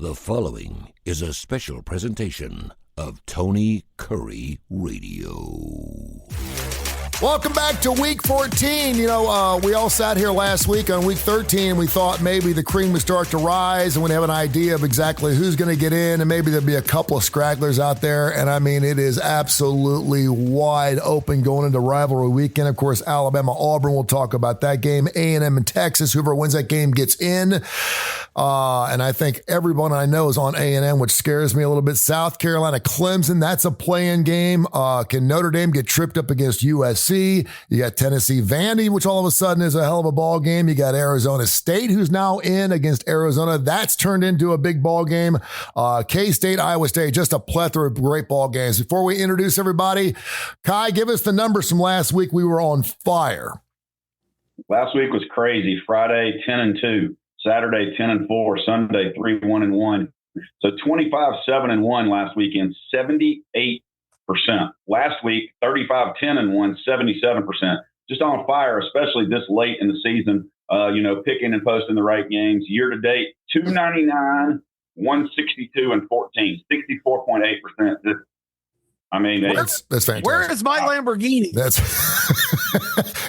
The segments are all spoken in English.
The following is a special presentation of Tony Kurre Radio. Welcome back to Week 14. We all sat here last week on Week 13 and we thought maybe the cream would start to rise and we'd have an idea of exactly who's going to get in, and maybe there'd be a couple of scragglers out there. And I mean, it is absolutely wide open going into rivalry weekend. Of course, Alabama-Auburn, we'll talk about that game. A&M and Texas, whoever wins that game gets in. And I think everyone I know is on A&M, which scares me a little bit. South Carolina-Clemson, that's a play-in game. Can Notre Dame get tripped up against USC? You got Tennessee-Vandy, which all of a sudden is a hell of a ball game. You got Arizona State, who's now in against Arizona. That's turned into a big ball game. K-State, Iowa State, just a plethora of great ball games. Before we introduce everybody, Kai, give us the numbers from last week. We were on fire. Last week was crazy. Friday, 10-2. Saturday, 10-4. Sunday, 3-1-1. So 25-7-1 last weekend, 78%. Last week, 35-10-1, 77%. Just on fire, especially this late in the season. Picking and posting the right games. Year to date, 299, 162, and 14, 64.8%. I mean, that's fantastic. Where is my Lamborghini? That's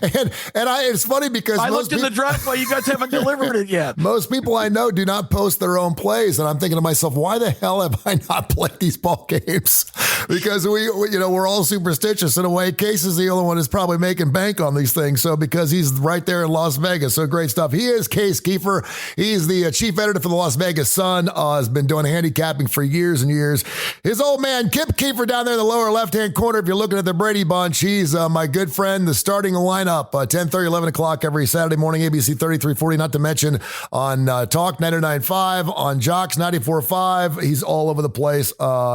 it's funny because I looked in the driveway. You guys haven't delivered it yet. Most people I know do not post their own plays, and I'm thinking to myself, why the hell have I not played these ball games? Because we're all superstitious in a way. Case is the only one who's probably making bank on these things. So because he's right there in Las Vegas, so great stuff. He is Case Keefer. He's the chief editor for the Las Vegas Sun. Has been doing handicapping for years and years. His old man Kip Keefer down there in the lower left-hand corner, if you're looking at the Brady Bunch, he's my good friend, the starting lineup, 10:30, 11 o'clock every Saturday morning, ABC 3340, not to mention on Talk 99.5, on Jocks 94.5. He's all over the place.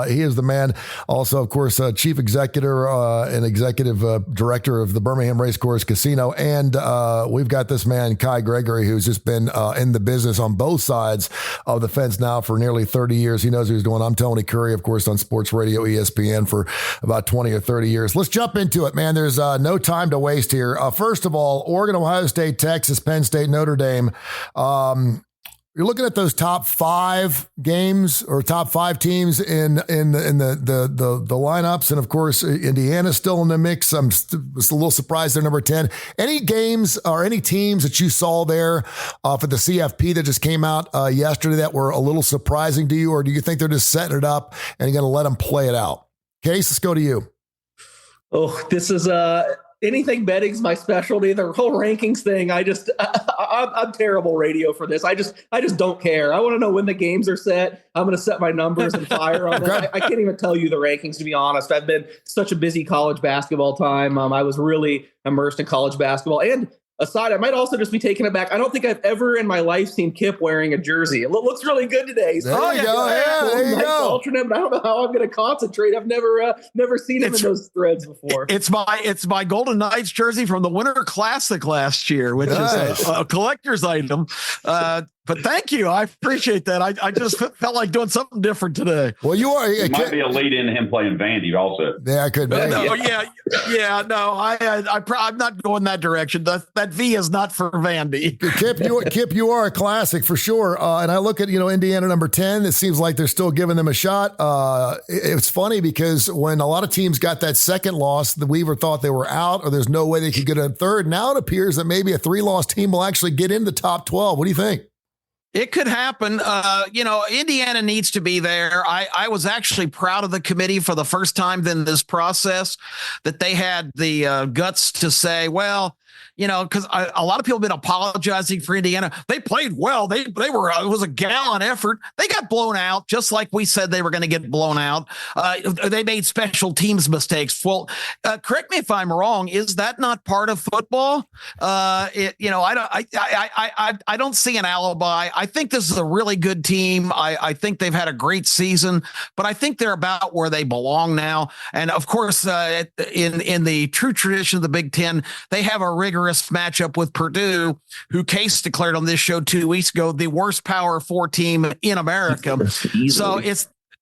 He is the man. Also, of course, chief executive and executive director of the Birmingham Racecourse Casino. And we've got this man, Gregory, who's just been in the business on both sides of the fence now for nearly 30 years. He knows what he's doing. I'm Tony Kurre, of course, on Sports Radio ESPN for about 20 or 30 years. Let's jump into it, man. There's no time to waste here. First of all, Oregon, Ohio State, Texas, Penn State, Notre Dame. You're looking at those top five games or top five teams in the lineups, and of course, Indiana's still in the mix. I'm just a little surprised they're number 10. Any games or any teams that you saw there for the CFP that just came out yesterday that were a little surprising to you, or do you think they're just setting it up and you're going to let them play it out? Case, let's go to you. Oh, this is anything betting's my specialty. The whole rankings thing, I'm terrible radio for this. I just don't care. I want to know when the games are set. I'm going to set my numbers and fire on them. I can't even tell you the rankings, to be honest. I've been such a busy college basketball time. I was really immersed in college basketball. And aside, I might also just be taken aback. I don't think I've ever in my life seen Kip wearing a jersey. It looks really good today. So there you go. There you go. Alternate, but I don't know how I'm going to concentrate. I've never seen him in those threads before. It's my Golden Knights jersey from the Winter Classic last year, which is a collector's item. But thank you. I appreciate that. I just felt like doing something different today. Well, you are. It might be a lead into him playing Vandy also. Yeah, I could be. No, I'm not going that direction. That V is not for Vandy. Kip, you are a classic for sure. And I look at, Indiana number 10. It seems like they're still giving them a shot. It's funny because when a lot of teams got that second loss, the Weaver thought they were out or there's no way they could get a third. Now it appears that maybe a 3-loss team will actually get in the top 12. What do you think? It could happen. Indiana needs to be there. I was actually proud of the committee for the first time in this process that they had the guts to say, well, because a lot of people have been apologizing for Indiana. They played well. They were, it was a gallant effort. They got blown out, just like we said they were going to get blown out. They made special teams mistakes. Well, correct me if I'm wrong. Is that not part of football? I don't see an alibi. I think this is a really good team. I think they've had a great season, but I think they're about where they belong now. And of course, in the true tradition of the Big Ten, they have a rigorous matchup with Purdue, who Case declared on this show 2 weeks ago the worst Power 4 team in America. So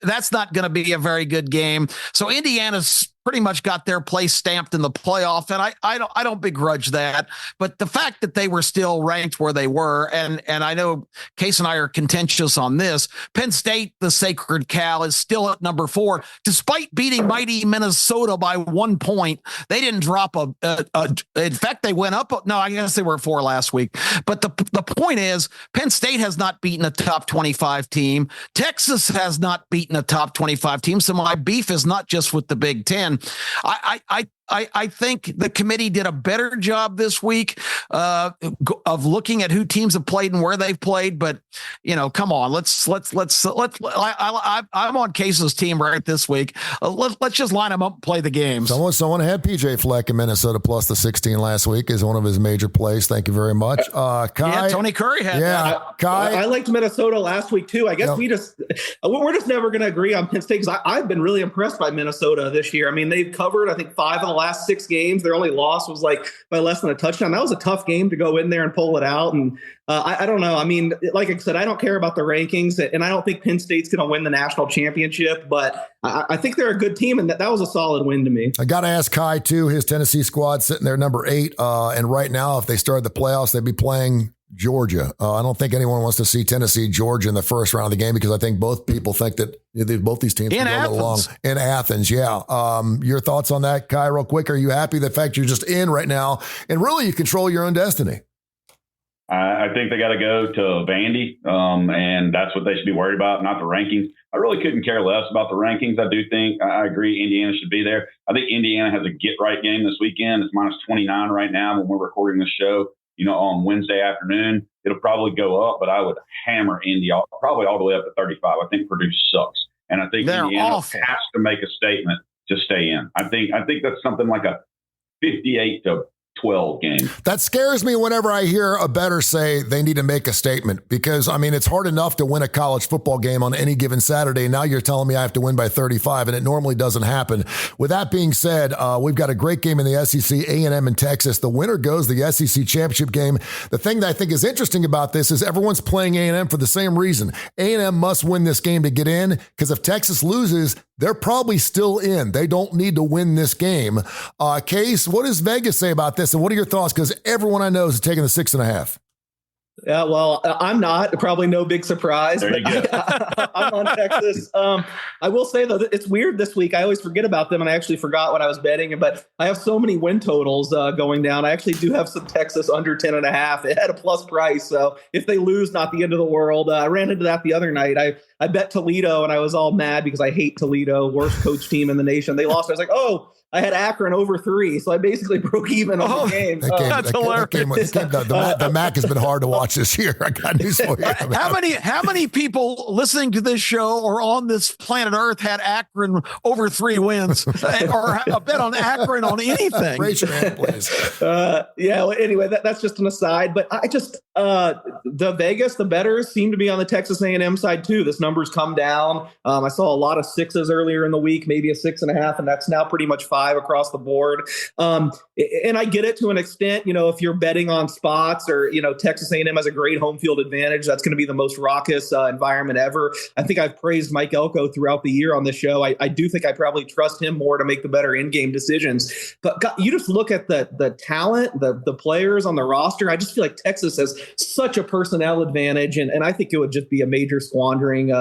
that's not going to be a very good game. So Indiana's pretty much got their place stamped in the playoff, and I don't begrudge that. But the fact that they were still ranked where they were, and I know Case and I are contentious on this. Penn State, the sacred cow, is still at number 4, despite beating mighty Minnesota by 1 point. They didn't drop in fact, they went up. No, I guess they were 4 last week. But the point is, Penn State has not beaten a top 25 team. Texas has not beaten a top 25 team. So my beef is not just with the Big Ten. I think the committee did a better job this week of looking at who teams have played and where they've played. But come on, let's. I'm on Case's team right this week. Let's just line them up and play the games. Someone had PJ Fleck in Minnesota plus the 16 last week is one of his major plays. Thank you very much, Kai. Yeah, Tony Kurre had that. Kai. I liked Minnesota last week too. I guess we're just never going to agree on Penn State because I've been really impressed by Minnesota this year. I mean, they've covered I think 5 of the last 6 games. Their only loss was like by less than a touchdown. That was a tough game to go in there and pull it out. And I don't know. I mean, like I said, I don't care about the rankings, and I don't think Penn State's going to win the national championship, but I think they're a good team, and that was a solid win to me. I got to ask Kai too. His Tennessee squad sitting there number 8, and right now, if they started the playoffs, they'd be playing Georgia. I don't think anyone wants to see Tennessee, Georgia in the first round of the game because I think both people think that both these teams can go along in Athens. Yeah. Your thoughts on that, Kai, real quick? Are you happy the fact you're just in right now and really you control your own destiny? I think they got to go to Vandy, and that's what they should be worried about, not the rankings. I really couldn't care less about the rankings. I do think, I agree, Indiana should be there. I think Indiana has a get-right game this weekend. It's minus 29 right now when we're recording this show. On Wednesday afternoon, it'll probably go up, but I would hammer Indy probably all the way up to 35. I think Purdue sucks, and I think they're Indiana awful. has to make a statement to stay in. I think that's something like a 58-12 game. That scares me whenever I hear a bettor say they need to make a statement because, I mean, it's hard enough to win a college football game on any given Saturday. Now you're telling me I have to win by 35, and it normally doesn't happen. With that being said, we've got a great game in the SEC, A&M and Texas. The winner goes the SEC championship game. The thing that I think is interesting about this is everyone's playing A&M for the same reason. A&M must win this game to get in because if Texas loses, they're probably still in. They don't need to win this game. Case, what does Vegas say about this? And what are your thoughts? Because everyone I know is taking the 6.5. Yeah, well, I'm not. Probably no big surprise. There you go. I'm on Texas. I will say, though, it's weird this week. I always forget about them, and I actually forgot when I was betting. But I have so many win totals going down. I actually do have some Texas under 10.5. It had a plus price. So if they lose, not the end of the world. I ran into that the other night. I bet Toledo, and I was all mad because I hate Toledo, worst coach team in the nation. They lost. I was like, oh, I had Akron over 3, so I basically broke even on the game. That's hilarious. The MAC has been hard to watch this year. I got news for you. How many people listening to this show or on this planet Earth had Akron over 3 wins or a bet on Akron on anything? Raise your hand, please. Yeah. Well, anyway, that's just an aside. But I just the bettors seem to be on the Texas A&M side too. This number's come down. I saw a lot of 6s earlier in the week, maybe a 6.5, and that's now pretty much 5 across the board. And I get it to an extent. If you're betting on spots or Texas A&M has a great home field advantage, that's going to be the most raucous environment ever. I think I've praised Mike Elko throughout the year on this show. I do think I probably trust him more to make the better in-game decisions. But God, you just look at the talent, the players on the roster. I just feel like Texas has such a personnel advantage, and I think it would just be a major squandering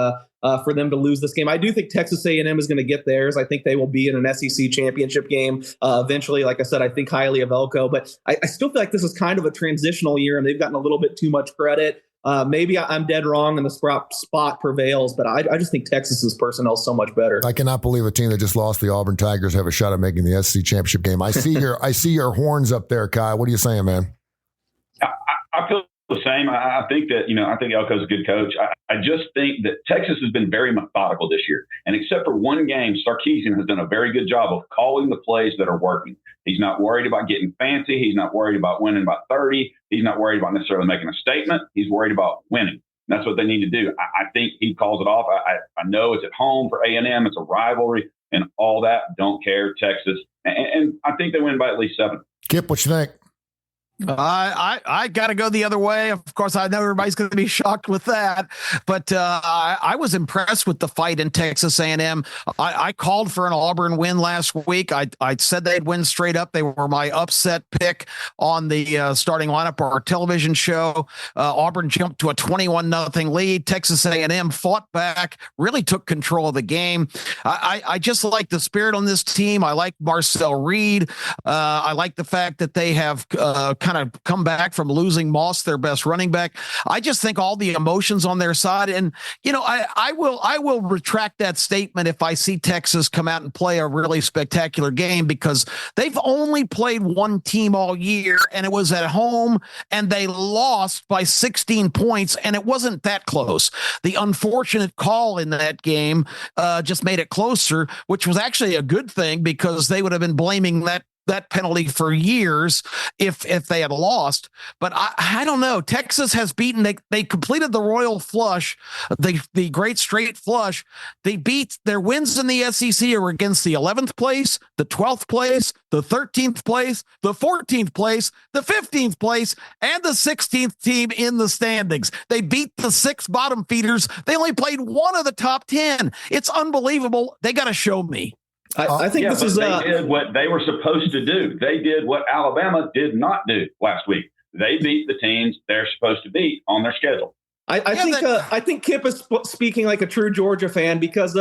for them to lose this game. I do think Texas A&M is going to get theirs. I think they will be in an SEC championship game eventually. Like I said, I think highly of Elko, but I still feel like this is kind of a transitional year, and they've gotten a little bit too much credit. Maybe I'm dead wrong and the spot prevails, but I just think Texas's personnel is so much better. I cannot believe a team that just lost the Auburn Tigers have a shot at making the SEC championship game. I see your horns up there, Kai. What are you saying, man? I feel the same. I think that, I think Elko's a good coach. I just think that Texas has been very methodical this year. And except for one game, Sarkisian has done a very good job of calling the plays that are working. He's not worried about getting fancy. He's not worried about winning by 30. He's not worried about necessarily making a statement. He's worried about winning. That's what they need to do. I think he calls it off. I know it's at home for A&M. It's a rivalry and all that. Don't care, Texas. And I think they win by at least 7. Kip, what you think? I got to go the other way. Of course, I know everybody's going to be shocked with that, but I was impressed with the fight in Texas A&M. I called for an Auburn win last week. I said they'd win straight up. They were my upset pick on the starting lineup or our television show. Auburn jumped to a 21-0 lead. Texas A&M fought back, really took control of the game. I just like the spirit on this team. I like Marcel Reed. I like the fact that they have kind of come back from losing Moss, their best running back. I just think all the emotions on their side. And, I will retract that statement if I see Texas come out and play a really spectacular game, because they've only played one team all year, and it was at home, and they lost by 16 points, and it wasn't that close. The unfortunate call in that game just made it closer, which was actually a good thing, because they would have been blaming that penalty for years if they had lost. But I don't know. Texas has beaten. They completed the royal flush, the great straight flush. They beat their wins in the SEC are against the 11th place, the 12th place, the 13th place, the 14th place, the 15th place, and the 16th team in the standings. They beat the 6 bottom feeders. They only played one of the top 10. It's unbelievable. They got to show me. I think this is they did what they were supposed to do. They did what Alabama did not do last week. They beat the teams they're supposed to beat on their schedule. I think Kip is speaking like a true Georgia fan, because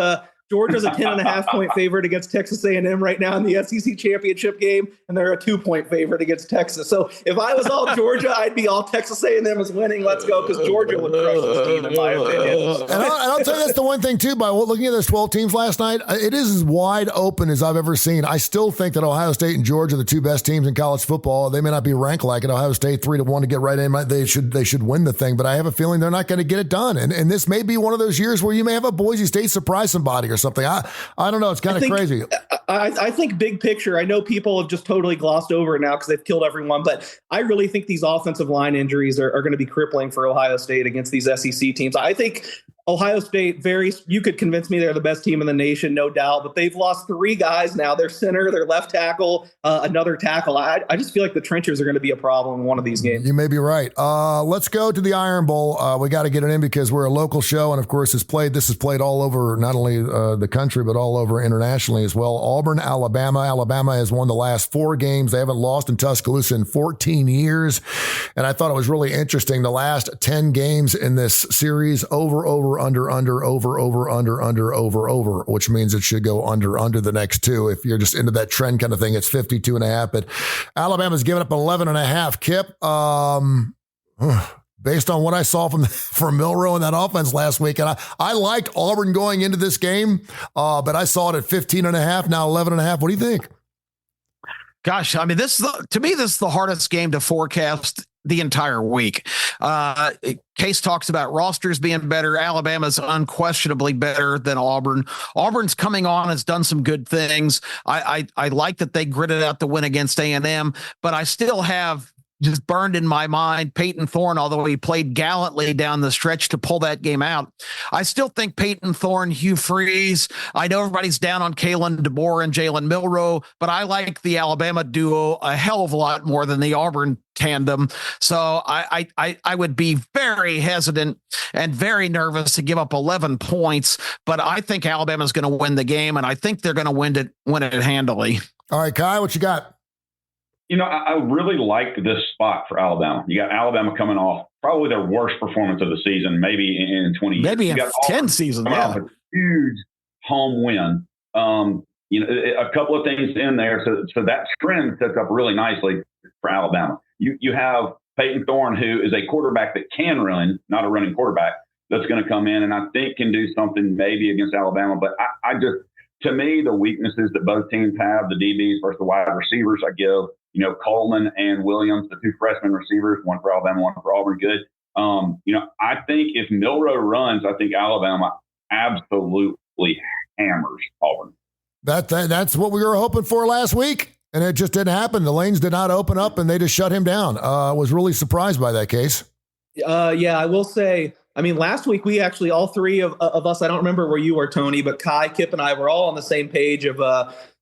Georgia's a 10.5-point favorite against Texas A&M right now in the SEC championship game, and they're a 2-point favorite against Texas. So if I was all Georgia, I'd be all Texas A&M is winning. Let's go, because Georgia would crush this team, in my opinion. And I'll tell you that's the one thing too. By looking at those 12 teams last night, it is as wide open as I've ever seen. I still think that Ohio State and Georgia are the 2 best teams in college football. They may not be ranked like it. Ohio State 3-1 to get right in. They should win the thing, but I have a feeling they're not going to get it done. And this may be one of those years where you may have a Boise State surprise somebody or something. I don't know. It's kind of crazy. I think big picture, I know people have just totally glossed over it now because they've killed everyone, but I really think these offensive line injuries are going to be crippling for Ohio State against these SEC teams. I think Ohio State, you could convince me they're the best team in the nation, no doubt, but they've lost 3 guys now. Their center, their left tackle, another tackle. I just feel like the trenches are going to be a problem in one of these games. You may be right. Let's go to the Iron Bowl. We got to get it in because we're a local show, and of course, this is played all over not only the country, but all over internationally as well. Auburn, Alabama. Alabama has won the last 4 games. They haven't lost in Tuscaloosa in 14 years, and I thought it was really interesting. The last 10 games in this series, over, under, which means it should go under the next 2. If you're just into that trend kind of thing, it's 52.5, but Alabama's given up 11.5. Kip, based on what I saw from Milroe in that offense last week, and I liked Auburn going into this game, but I saw it at 15.5, now 11.5. What do you think? Gosh, I mean, to me, this is the hardest game to forecast the entire week. Case talks about rosters being better. Alabama's unquestionably better than Auburn. Auburn's coming on, has done some good things. I like that they gritted out the win against A&M, but I still have just burned in my mind Peyton Thorne, although he played gallantly down the stretch to pull that game out. I still think Peyton Thorne, Hugh Freeze, I know everybody's down on Kalen DeBoer and Jalen Milroe, but I like the Alabama duo a hell of a lot more than the Auburn tandem. So I would be very hesitant and very nervous to give up 11 points, but I think Alabama's going to win the game, and I think they're going to win it handily. All right, Kai, what you got? I really like this spot for Alabama. You got Alabama coming off probably their worst performance of the season, maybe in 20 years. Maybe in 10 seasons. Yeah. A huge home win. A couple of things in there. So that trend sets up really nicely for Alabama. You have Peyton Thorne, who is a quarterback that can run, not a running quarterback, that's going to come in and I think can do something maybe against Alabama. But to me, the weaknesses that both teams have, the DBs versus the wide receivers, I give, Coleman and Williams, the 2 freshman receivers, one for Alabama, one for Auburn, good. I think if Milroe runs, I think Alabama absolutely hammers Auburn. That's what we were hoping for last week, and it just didn't happen. The lanes did not open up, and they just shut him down. I was really surprised by that case. Yeah, I will say, I mean, last week we actually, all 3 of us, I don't remember where you were, Tony, but Kai, Kip, and I were all on the same page of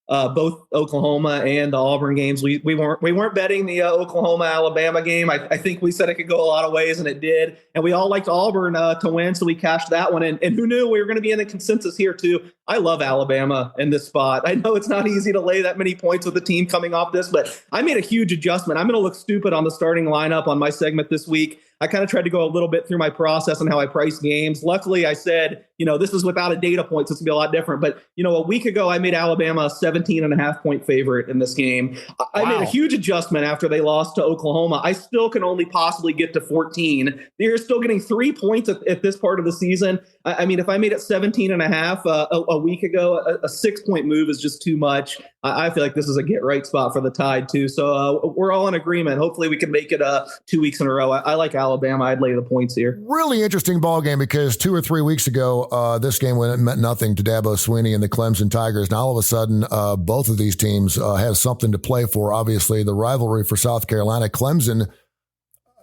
both Oklahoma and the Auburn games. We weren't betting the Oklahoma-Alabama game. I think we said it could go a lot of ways, and it did. And we all liked Auburn to win, so we cashed that one. And who knew we were going to be in the consensus here, too. I love Alabama in this spot. I know it's not easy to lay that many points with the team coming off this, but I made a huge adjustment. I'm going to look stupid on the starting lineup on my segment this week. I kind of tried to go a little bit through my process and how I price games. Luckily, I said, this is without a data point, so it's going to be a lot different. But, a week ago, I made Alabama a 17.5-point favorite in this game. I made a huge adjustment after they lost to Oklahoma. I still can only possibly get to 14. They're still getting 3 points at this part of the season. I mean, if I made it 17.5 a week ago, a 6-point move is just too much. I feel like this is a get-right spot for the Tide, too. So we're all in agreement. Hopefully we can make it 2 weeks in a row. I like Alabama. I'd lay the points here. Really interesting ball game because 2 or 3 weeks ago, this game meant nothing to Dabo Swinney and the Clemson Tigers. Now, all of a sudden, both of these teams have something to play for. Obviously, the rivalry for South Carolina. Clemson,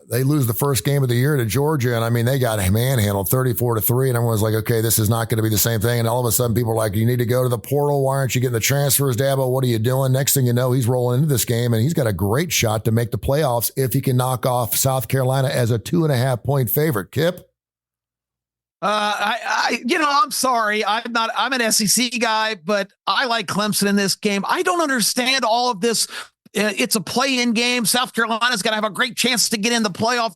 they lose the first game of the year to Georgia, and I mean, they got manhandled 34-3, and everyone's like, okay, this is not going to be the same thing. And all of a sudden, people are like, you need to go to the portal. Why aren't you getting the transfers, Dabo? What are you doing? Next thing you know, he's rolling into this game, and he's got a great shot to make the playoffs if he can knock off South Carolina as a 2.5-point favorite. Kip? I'm sorry. I'm an SEC guy, but I like Clemson in this game. I don't understand all of this. It's a play-in game. South Carolina's going to have a great chance to get in the playoff.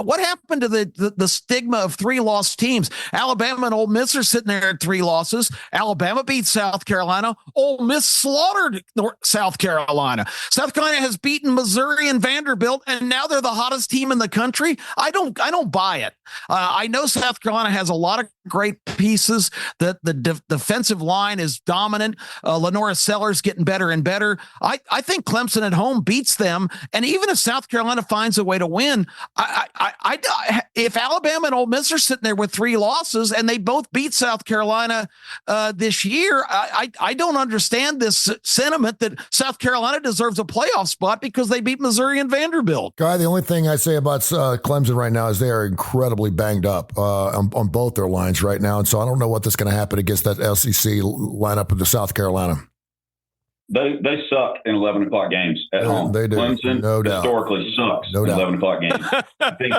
What happened to the stigma of 3 lost teams? Alabama and Ole Miss are sitting there at 3 losses. Alabama beat South Carolina. Ole Miss slaughtered South Carolina. South Carolina has beaten Missouri and Vanderbilt, and now they're the hottest team in the country. I don't buy it. I know South Carolina has a lot of great pieces. The defensive line is dominant. Lenora Sellers getting better and better. I think Clemson at home beats them, and even if South Carolina finds a way to win, if Alabama and Ole Miss are sitting there with 3 losses and they both beat South Carolina this year, I don't understand this sentiment that South Carolina deserves a playoff spot because they beat Missouri and Vanderbilt. Guy, the only thing I say about Clemson right now is they are incredibly banged up on both their lines right now, and so I don't know what's going to happen against that SEC lineup of the South Carolina. They suck in 11 o'clock games at home. They do. Clemson No doubt. historically sucks in 11 o'clock games. I think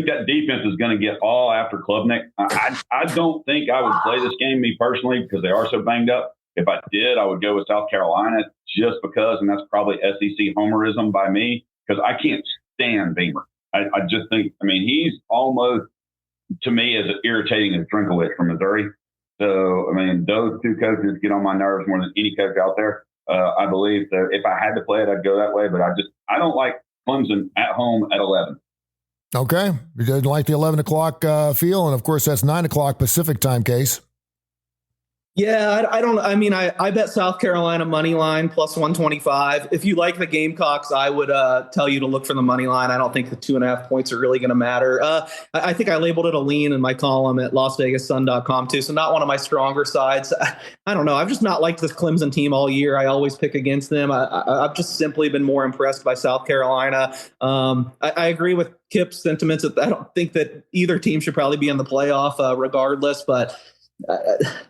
that defense is going to get all after Klubnik. I don't think I would play this game, me personally, because they are so banged up. If I did, I would go with South Carolina just because, and that's probably SEC homerism by me, because I can't stand Beamer. I just think, he's almost, to me, as irritating as Drinkowitz from Missouri. So, those 2 coaches get on my nerves more than any coach out there. I believe that if I had to play it, I'd go that way. But I don't like Clemson at home at 11. Okay. You didn't like the 11 o'clock feel. And, of course, that's 9 o'clock Pacific time, Case. Yeah, I bet South Carolina money line plus 125. If you like the Gamecocks, I would tell you to look for the money line. I don't think the 2.5 points are really going to matter. I think I labeled it a lean in my column at LasVegasSun.com too. So not one of my stronger sides. I don't know. I've just not liked this Clemson team all year. I always pick against them. I've just simply been more impressed by South Carolina. I agree with Kip's sentiments that I don't think that either team should probably be in the playoff regardless, but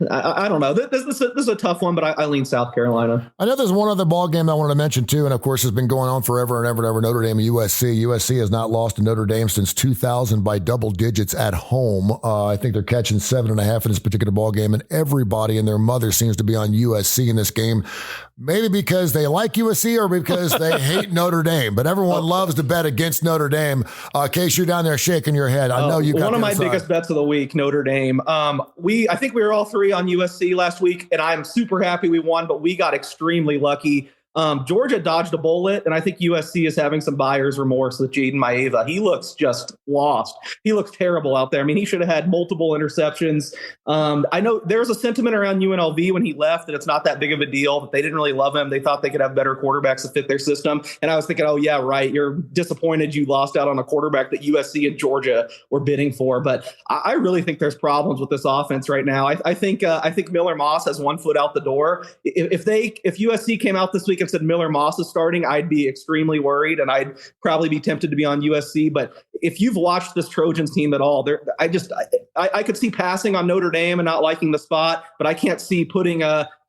I don't know. This is a tough one, but I lean South Carolina. I know there's one other ball game I wanted to mention too, and of course has been going on forever and ever and ever. Notre Dame and USC. USC has not lost to Notre Dame since 2000 by double digits at home. I think they're catching 7.5 in this particular ball game, and everybody and their mother seems to be on USC in this game. Maybe because they like USC or because they hate Notre Dame, but everyone loves to bet against Notre Dame. Case, you're down there shaking your head. I know you got one of my biggest bets of the week, Notre Dame. I think we were all 3 on USC last week, and I'm super happy we won, but we got extremely lucky. Georgia dodged a bullet, and I think USC is having some buyer's remorse with Jaden Maeva. He looks just lost. He looks terrible out there. He should have had multiple interceptions. I know there was a sentiment around UNLV when he left that it's not that big of a deal, that they didn't really love him. They thought they could have better quarterbacks to fit their system. And I was thinking, oh, yeah, right. You're disappointed you lost out on a quarterback that USC and Georgia were bidding for. But I really think there's problems with this offense right now. I think Miller Moss has one foot out the door. If USC came out this week and said Miller Moss is starting, I'd be extremely worried, and I'd probably be tempted to be on USC. But if you've watched this Trojans team at all, I could see passing on Notre Dame and not liking the spot, but I can't see putting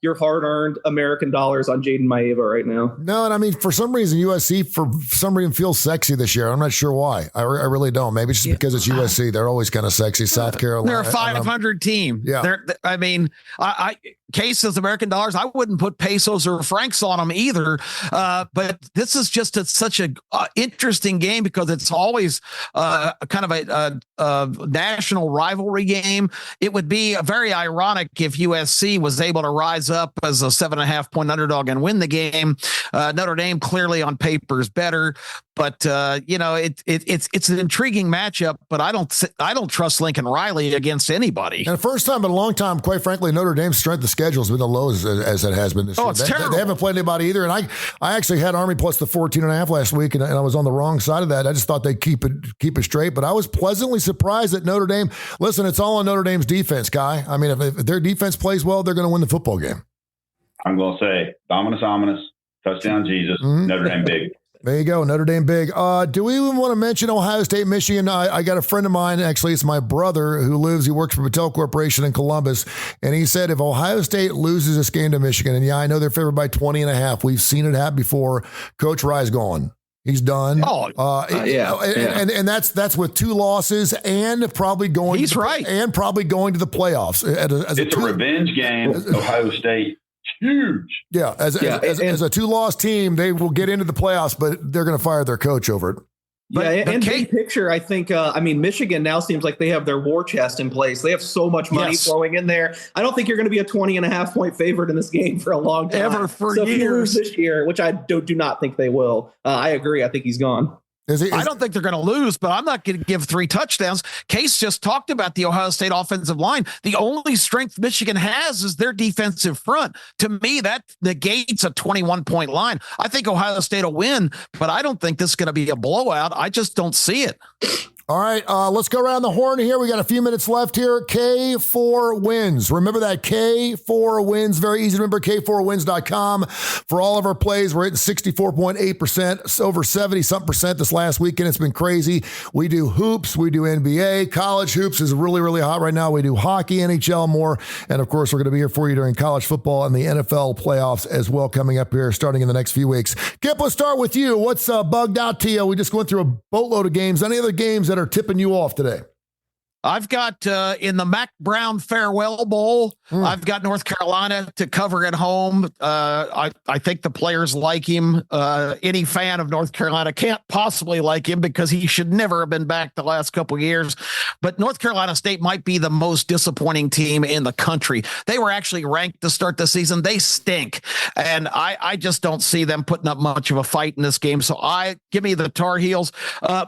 your hard-earned American dollars on Jaden Maeva right now. No, and I mean, for some reason, USC feels sexy this year. I'm not sure why. I really don't. Maybe it's just because it's USC. They're always kind of sexy. South Carolina. They're a 500 team. Yeah. Cases American dollars. I wouldn't put pesos or francs on them either. But this is just such a interesting game because it's always kind of a national rivalry game. It would be very ironic if USC was able to rise up as a 7.5-point underdog and win the game. Notre Dame clearly on paper is better, but it's an intriguing matchup. But I don't trust Lincoln Riley against anybody. And the first time in a long time, quite frankly, Notre Dame's strength of schedule has been the lowest as it has been this year. It's terrible. They haven't played anybody either. And I actually had Army plus the 14.5 last week, and I was on the wrong side of that. I just thought they'd keep it straight. But I was pleasantly surprised that Notre Dame. Listen, it's all on Notre Dame's defense, Guy. I mean, if their defense plays well, they're going to win the football game. I'm going to say Dominus Ominous, touchdown Jesus, Notre Dame big. There you go, Notre Dame big. Do we even want to mention Ohio State, Michigan? I got a friend of mine, actually, it's my brother he works for Mattel Corporation in Columbus, and he said if Ohio State loses this game to Michigan, and yeah, I know they're favored by 20.5. We've seen it happen before. Coach Rye's gone. He's done. And that's with 2 losses and probably going. He's right. And probably going to the playoffs. It's a revenge game. Ohio State. Huge. Yeah, as a 2-loss team, they will get into the playoffs, but they're going to fire their coach over it. And big picture, I think, Michigan now seems like they have their war chest in place. They have so much money flowing in there. I don't think you're going to be a 20.5-point favorite in this game for a long time. Ever for years. If you lose this year, which I do not think they will. I agree. I think he's gone. I don't think they're going to lose, but I'm not going to give 3 touchdowns. Case just talked about the Ohio State offensive line. The only strength Michigan has is their defensive front. To me, that negates a 21-point line. I think Ohio State will win, but I don't think this is going to be a blowout. I just don't see it. All right, let's go around the horn here. We got a few minutes left here. K4Wins. Remember that, K4Wins. Very easy to remember, K4Wins.com. For all of our plays, we're hitting 64.8%. It's over 70-something% this last weekend. It's been crazy. We do hoops. We do NBA. College hoops is really, really hot right now. We do hockey, NHL more. And, of course, we're going to be here for you during college football and the NFL playoffs as well coming up here starting in the next few weeks. Kip, let's start with you. What's bugged out to you? We just went through a boatload of games. Any other games that are tipping you off today? I've got in the Mac Brown Farewell Bowl, I've got North Carolina to cover at home. I think the players like him. Any fan of North Carolina can't possibly like him because he should never have been back the last couple of years. But North Carolina State might be the most disappointing team in the country. They were actually ranked to start the season. They stink. And I just don't see them putting up much of a fight in this game. So give me the Tar Heels.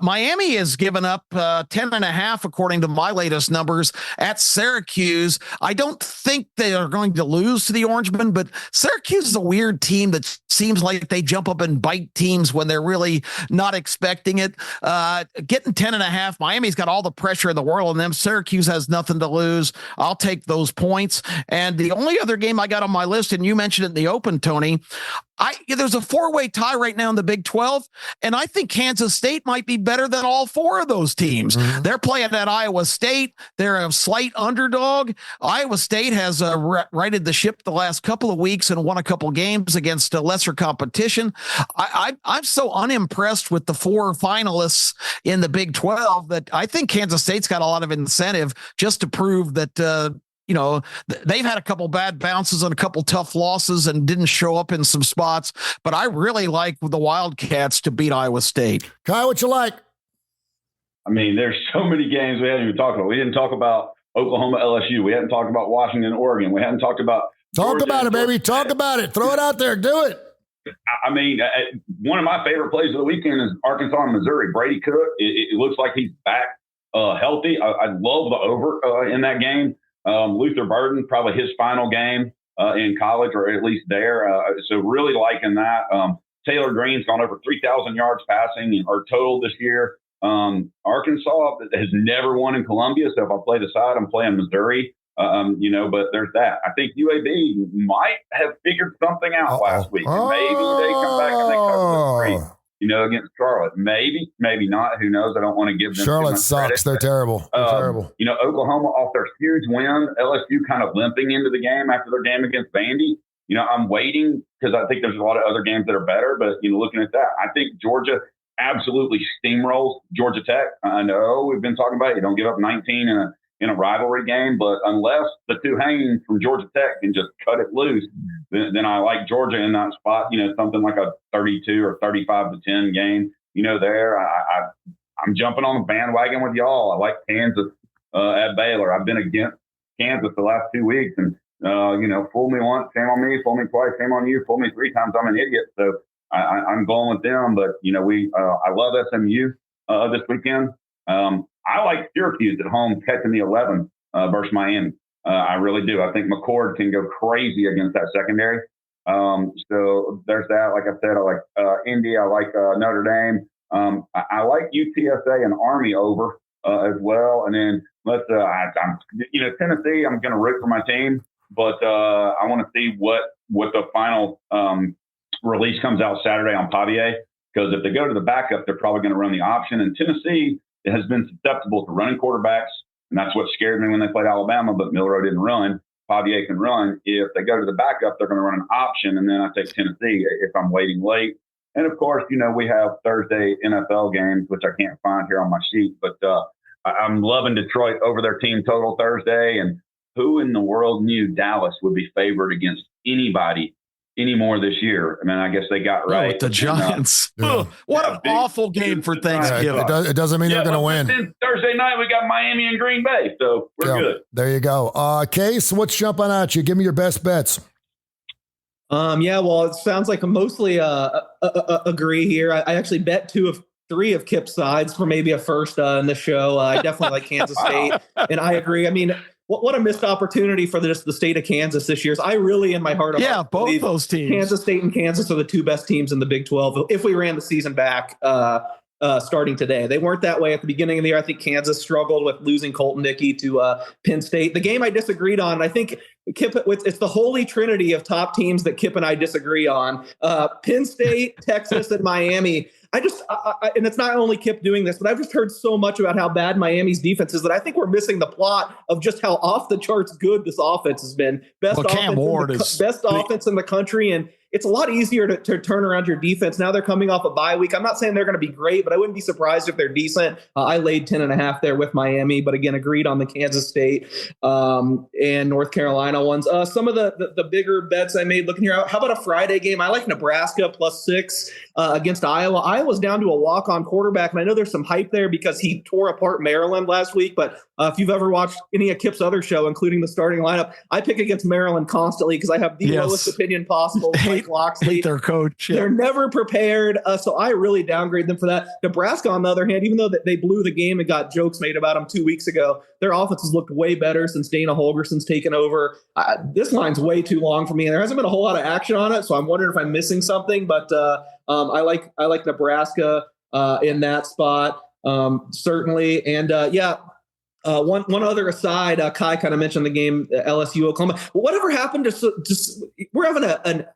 Miami has given up 10.5 according to my latest numbers at Syracuse. I don't think they are going to lose to the Orangemen, but Syracuse is a weird team that seems like they jump up and bite teams when they're really not expecting it. Getting 10.5, Miami's got all the pressure in the world on them. Syracuse has nothing to lose. I'll take those points. And the only other game I got on my list, and you mentioned it in the open, Tony, there's a 4-way tie right now in the Big 12, and I think Kansas State might be better than all 4 of those teams. They're playing at Iowa State. They're a slight underdog. Iowa State has righted the ship the last couple of weeks and won a couple games against lesser competition. I'm so unimpressed with the 4 finalists in the Big 12 that I think Kansas State's got a lot of incentive just to prove that they've had a couple bad bounces and a couple tough losses and didn't show up in some spots, but I really like the Wildcats to beat Iowa State. Kai, what you like? I mean, there's so many games we hadn't even talked about. We didn't talk about Oklahoma, LSU. We hadn't talked about Washington, Oregon. We hadn't talked about Georgia, about it, baby. Talk about it. Throw it out there. Do it. I mean, one of my favorite plays of the weekend is Arkansas and Missouri. Brady Cook. It looks like he's back healthy. I love the over in that game. Luther Burden, probably his final game in college, or at least there. So really liking that. Taylor Green's gone over 3,000 yards passing or total this year. Arkansas has never won in Columbia, so if I play the side, I'm playing Missouri. But there's that. I think UAB might have figured something out last week. And maybe they come back and they cover the against Charlotte. Maybe not. Who knows? I don't want to give them Charlotte sucks. They're terrible. They're terrible. Oklahoma off their huge win, LSU kind of limping into the game after their game against Vandy. I'm waiting because I think there's a lot of other games that are better. But, looking at that, I think Georgia absolutely steamrolls Georgia Tech. I know we've been talking about it. You don't give up 19 in a rivalry game, but unless the two hanging from Georgia Tech can just cut it loose, then I like Georgia in that spot. Something like a 32 or 35-10 game. There I'm jumping on the bandwagon with y'all. I like Kansas at Baylor. I've been against Kansas the last 2 weeks, and fool me once, shame on me. Fool me twice, shame on you. Fool me 3 times, I'm an idiot. So I'm going with them. But I love SMU this weekend. I like Syracuse at home catching the 11 versus Miami. I really do. I think McCord can go crazy against that secondary. So there's that. Like I said, I like Indy. I like Notre Dame. I like UTSA and Army over as well. And then Tennessee, I'm going to root for my team, but I want to see what the final release comes out Saturday on Pavia, because if they go to the backup, they're probably going to run the option. And Tennessee has been susceptible to running quarterbacks, and that's what scared me when they played Alabama. But Milroe didn't run. Pavia can run. If they go to the backup, they're going to run an option, and then I take Tennessee if I'm waiting late. And of course, we have Thursday NFL games, which I can't find here on my sheet, but I'm loving Detroit over their team total Thursday. And who in the world knew Dallas would be favored against anybody anymore this year? I mean, I guess they got right. The Giants. What an awful game for Thanksgiving. It doesn't mean they're going to win. Then Thursday night, we got Miami and Green Bay, so we're good. There you go. Case, what's jumping at you? Give me your best bets. Well, it sounds like I mostly agree here. I actually bet 2 of 3 of Kip's sides for maybe a first in the show. I definitely like Kansas State, and I agree. I mean, what a missed opportunity for the state of Kansas this year. I really, in my heart, both those teams, Kansas State and Kansas, are the 2 best teams in the Big 12. If we ran the season back starting today, they weren't that way at the beginning of the year. I think Kansas struggled with losing Colton Dickey to Penn State. The game I disagreed on, I think Kip, it's the holy trinity of top teams that Kip and I disagree on. Penn State, Texas, and Miami. And it's not only Kip doing this, but I've just heard so much about how bad Miami's defense is that I think we're missing the plot of just how off the charts good this offense has been. Best offense in the country. And it's a lot easier to turn around your defense. Now they're coming off a bye week. I'm not saying they're going to be great, but I wouldn't be surprised if they're decent. I laid 10.5 there with Miami, but again, agreed on the Kansas State and North Carolina ones. Some of the bigger bets I made looking here. How about a Friday game? I like Nebraska +6 against Iowa. Iowa's down to a walk-on quarterback, and I know there's some hype there because he tore apart Maryland last week, but if you've ever watched any of Kip's other show, including the starting lineup, I pick against Maryland constantly because I have the lowest opinion possible. Mike Loxley, their coach. They're never prepared, so I really downgrade them for that. Nebraska, on the other hand, even though they blew the game and got jokes made about them 2 weeks ago, their offense has looked way better since Dana Holgerson's taken over. This line's way too long for me, and there hasn't been a whole lot of action on it, so I'm wondering if I'm missing something. But I like Nebraska in that spot, certainly, and one other aside, Kai kind of mentioned the game, LSU Oklahoma. Whatever happened to we're having an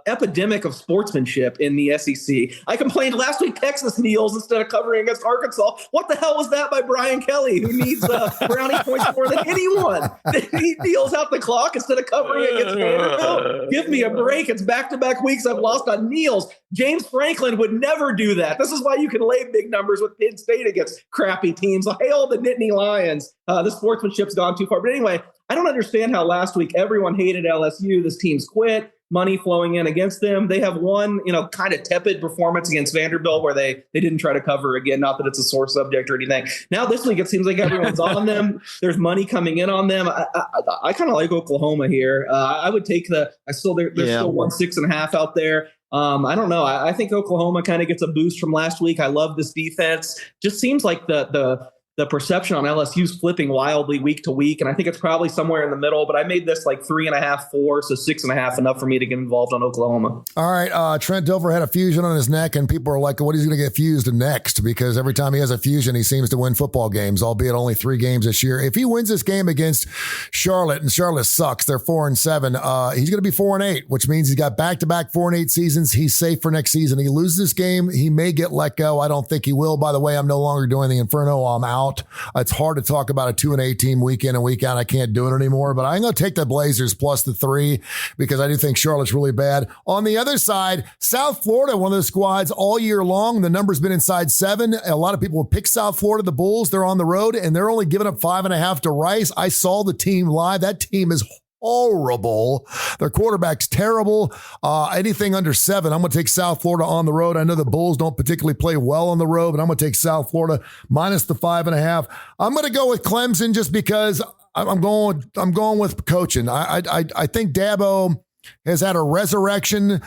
epidemic of sportsmanship in the SEC. I complained last week Texas kneels instead of covering against Arkansas. What the hell was that by Brian Kelly, who needs brownie points more than anyone? He kneels out the clock instead of covering against Vanderbilt. Give me a break. It's back-to-back weeks I've lost on kneels. James Franklin would never do that. This is why you can lay big numbers with Penn State against crappy teams. Hail the Nittany Lions. The sportsmanship's gone too far. But anyway, I don't understand how last week everyone hated LSU. This team's quit. Money flowing in against them. They have one, kind of tepid performance against Vanderbilt where they didn't try to cover again. Not that it's a sore subject or anything. Now this week it seems like everyone's on them. There's money coming in on them. I kind of like Oklahoma here. I would take there's still 6.5 out there. I don't know. I think Oklahoma kind of gets a boost from last week. I love this defense. Just seems like the the perception on LSU's flipping wildly week to week. And I think it's probably somewhere in the middle, but I made this like 3.5, 4, so 6.5 enough for me to get involved on Oklahoma. All right. Trent Dilfer had a fusion on his neck, and people are like, what is he going to get fused next? Because every time he has a fusion, he seems to win football games, albeit only 3 games this year. If he wins this game against Charlotte, and Charlotte sucks, they're 4-7, he's going to be 4-8, which means he's got back-to-back 4-8 seasons. He's safe for next season. He loses this game, he may get let go. I don't think he will. By the way, I'm no longer doing the Inferno. I'm out. It's hard to talk about a 2-8 team week in and week out. I can't do it anymore, but I'm going to take the Blazers plus the 3 because I do think Charlotte's really bad. On the other side, South Florida, one of the squads all year long. The number's been inside 7. A lot of people will pick South Florida, the Bulls. They're on the road and they're only giving up 5.5 to Rice. I saw the team live. That team is horrible. Their quarterback's terrible. Anything under 7, I'm going to take South Florida on the road. I know the Bulls don't particularly play well on the road, but I'm going to take South Florida minus the 5.5. I'm going to go with Clemson just because I'm going with coaching. I think Dabo has had a resurrection.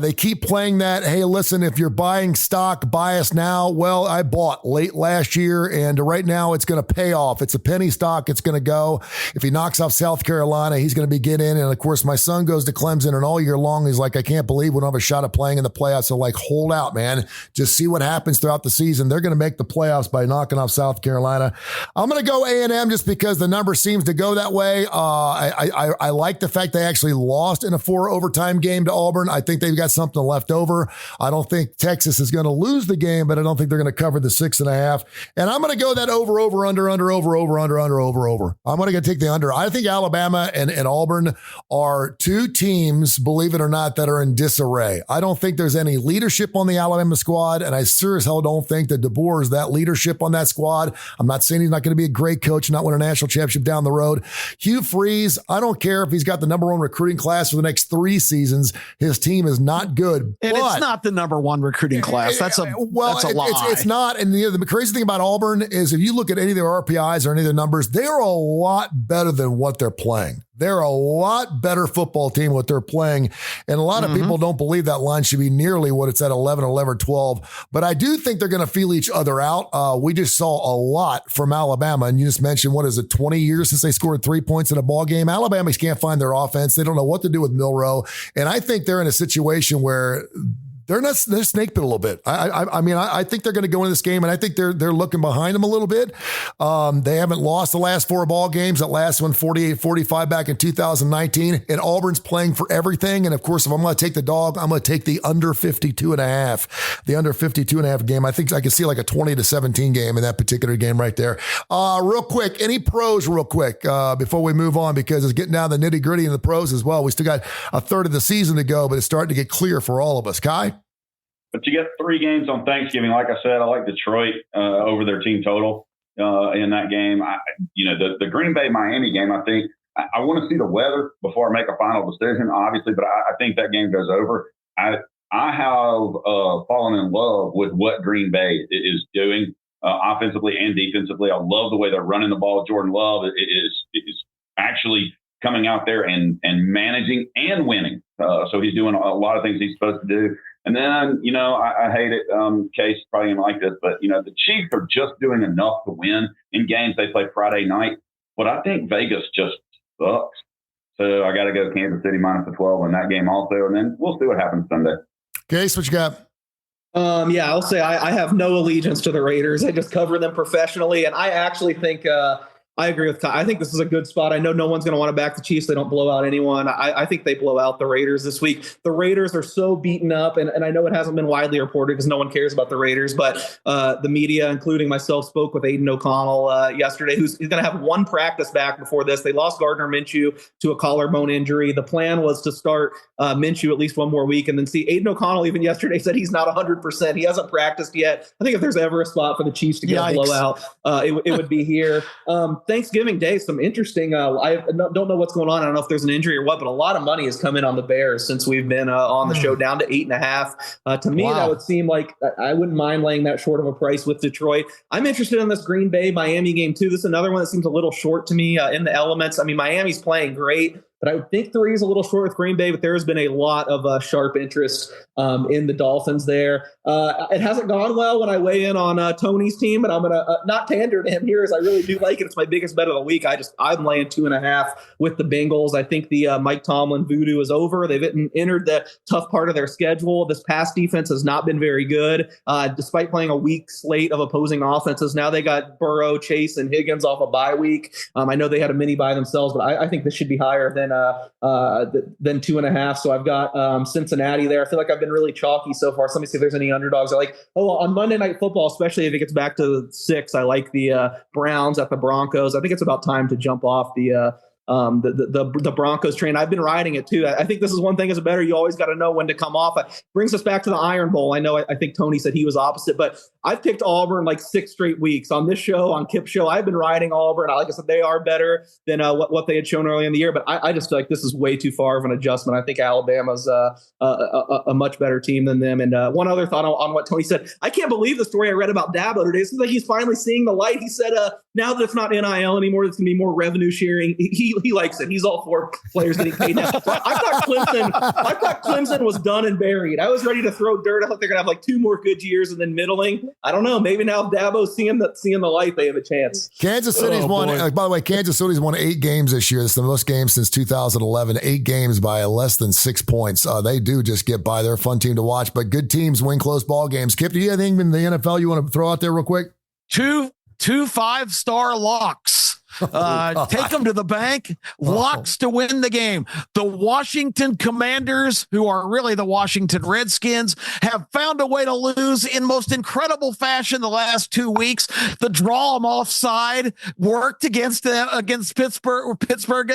They keep playing that, hey, listen, if you're buying stock, buy us now. Well, I bought late last year, and right now it's going to pay off. It's a penny stock. It's going to go. If he knocks off South Carolina, he's going to be get in. And, of course, my son goes to Clemson, and all year long he's like, I can't believe we don't have a shot at playing in the playoffs. So, like, hold out, man. Just see what happens throughout the season. They're going to make the playoffs by knocking off South Carolina. I'm going to go A&M just because the number seems to go that way. I like the fact they actually lost in a 4 overtime game to Auburn. I think they've got something left over. I don't think Texas is going to lose the game, but I don't think they're going to cover the 6.5. And I'm going to go that over. I'm going to take the under. I think Alabama and Auburn are 2 teams, believe it or not, that are in disarray. I don't think there's any leadership on the Alabama squad, and I sure as hell don't think that DeBoer is that leadership on that squad. I'm not saying he's not going to be a great coach, not win a national championship down the road. Hugh Freeze, I don't care if he's got the number 1 recruiting class for the next 3 seasons. His team is not good. And it's not the number 1 recruiting class. That's a lie. It's not. And the crazy thing about Auburn is if you look at any of their RPIs or any of their numbers, they're a lot better than what they're playing. They're a lot better football team what they're playing. And a lot of people don't believe that line should be nearly what it's at 11, 12. But I do think they're going to feel each other out. We just saw a lot from Alabama. And you just mentioned, 20 years since they scored 3 points in a ball game? Alabama can't find their offense. They don't know what to do with Milroe. And I think they're in a situation where they're snake bit a little bit. I think they're going to go into this game, and I think they're looking behind them a little bit. They haven't lost the last 4 ball games. That last one, 48-45 back in 2019. And Auburn's playing for everything. And of course, if I'm going to take the dog, I'm going to take the under 52.5. The under 52.5 game. I think I can see like a 20-17 game in that particular game right there. Real quick, any pros real quick before we move on, because it's getting down to the nitty gritty in the pros as well. We still got a third of the season to go, but it's starting to get clear for all of us. Kai? But you get 3 games on Thanksgiving. Like I said, I like Detroit over their team total in that game. The Green Bay Miami game, I think I want to see the weather before I make a final decision, obviously, but I think that game goes over. I have fallen in love with what Green Bay is doing offensively and defensively. I love the way they're running the ball. Jordan Love is actually coming out there and managing and winning. So he's doing a lot of things he's supposed to do. And then, I hate it. Case probably didn't like this, but, the Chiefs are just doing enough to win in games they play Friday night. But I think Vegas just sucks. So I got to go Kansas City minus the 12 in that game also. And then we'll see what happens Sunday. Case, what you got? I'll say I have no allegiance to the Raiders. I just cover them professionally. And I actually think I agree with Kai. I think this is a good spot. I know no one's going to want to back the Chiefs. They don't blow out anyone. I think they blow out the Raiders this week. The Raiders are so beaten up, and I know it hasn't been widely reported because no one cares about the Raiders, but the media, including myself, spoke with Aiden O'Connell yesterday, who's going to have 1 practice back before this. They lost Gardner Minshew to a collarbone injury. The plan was to start Minshew at least 1 more week and then see. Aiden O'Connell even yesterday said he's not 100%. He hasn't practiced yet. I think if there's ever a spot for the Chiefs to get a blowout, it would be here. Thanksgiving Day, some interesting. I don't know what's going on. I don't know if there's an injury or what, but a lot of money has come in on the Bears since we've been on the show, down to 8.5. To me, that would seem like I wouldn't mind laying that short of a price with Detroit. I'm interested in this Green Bay Miami game too. This is another one that seems a little short to me in the elements. I mean, Miami's playing great. But I would think 3 is a little short with Green Bay, but there has been a lot of sharp interest in the Dolphins there. It hasn't gone well when I weigh in on Tony's team, but I'm going to not pander to him here, as I really do like it. It's my biggest bet of the week. I'm laying 2.5 with the Bengals. I think the Mike Tomlin voodoo is over. They've entered the tough part of their schedule. This pass defense has not been very good, despite playing a weak slate of opposing offenses. Now they got Burrow, Chase, and Higgins off a bye week. I know they had a mini bye themselves, but I think this should be higher than 2.5. So I've got Cincinnati there. I feel like I've been really chalky so far. So let me see if there's any underdogs. I like, on Monday Night Football, especially if it gets back to 6, I like the Browns at the Broncos. I think it's about time to jump off the Broncos train. I've been riding it too. I think this is one thing as a bettor, you always got to know when to come off. It brings us back to the Iron Bowl. I know I think Tony said he was opposite, but I've picked Auburn like 6 straight weeks on this show, on Kip's show. I've been riding Auburn. Like I said, they are better than what they had shown early in the year, but I just feel like this is way too far of an adjustment. I think Alabama's a much better team than them. And one other thought on what Tony said, I can't believe the story I read about Dabo today. It seems like he's finally seeing the light. He said, now that it's not NIL anymore, it's going to be more revenue sharing. He likes it. He's all for players getting paid now. I thought Clemson was done and buried. I was ready to throw dirt. I thought they're going to have like 2 more good years and then middling. I don't know. Maybe now Dabo's seeing the light, they have a chance. Kansas City's won. By the way, Kansas City's won 8 games this year. It's the most games since 2011. 8 games by less than 6 points. They do just get by. They're a fun team to watch, but good teams win close ball games. Kip, do you have anything in the NFL you want to throw out there real quick? Two 5-star locks. Take them to the bank. Locks to win the game. The Washington Commanders, who are really the Washington Redskins, have found a way to lose in most incredible fashion the last 2 weeks. The draw them offside worked against Pittsburgh. Pittsburgh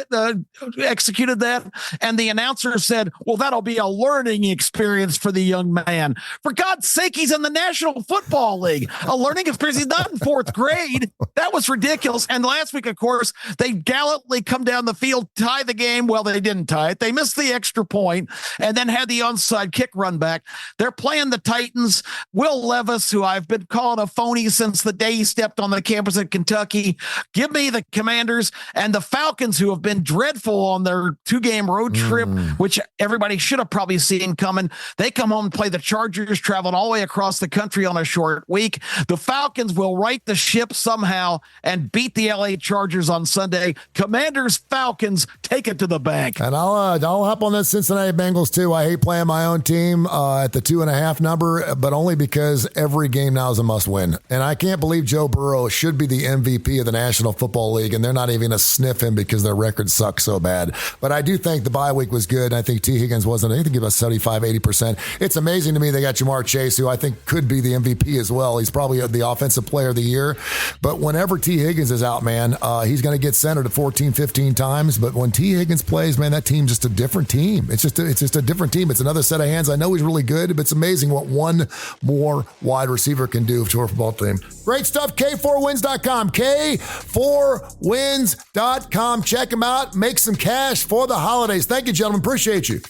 executed that, and the announcer said, "Well, that'll be a learning experience for the young man." For God's sake, he's in the National Football League. A learning experience. He's not in 4th grade. That was ridiculous. And last week, of course, they gallantly come down the field, tie the game. Well, they didn't tie it. They missed the extra point and then had the onside kick run back. They're playing the Titans. Will Levis, who I've been calling a phony since the day he stepped on the campus in Kentucky. Give me the Commanders. And the Falcons, who have been dreadful on their 2-game road trip, which everybody should have probably seen coming. They come home and play the Chargers, traveling all the way across the country on a short week. The Falcons will right the ship somehow and beat the LA Chargers on Sunday. Commanders, Falcons, take it to the bank. And I'll hop on the Cincinnati Bengals too. I hate playing my own team at the 2.5 number, but only because every game now is a must win. And I can't believe Joe Burrow should be the MVP of the National Football League, and they're not even going to sniff him because their record sucks so bad. But I do think the bye week was good. I think T. Higgins wasn't. I think about 75-80%. It's amazing to me they got Jamar Chase, who I think could be the MVP as well. He's probably the offensive player of the year. But whenever T. Higgins is out, man, he's going to get centered 14, 15 times. But when T. Higgins plays, man, that team's just a different team. It's just a different team. It's another set of hands. I know he's really good, but it's amazing what one more wide receiver can do to a football team. Great stuff. K4Wins.com. K4Wins.com. Check them out. Make some cash for the holidays. Thank you, gentlemen. Appreciate you.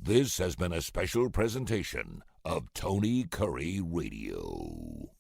This has been a special presentation of Tony Curry Radio.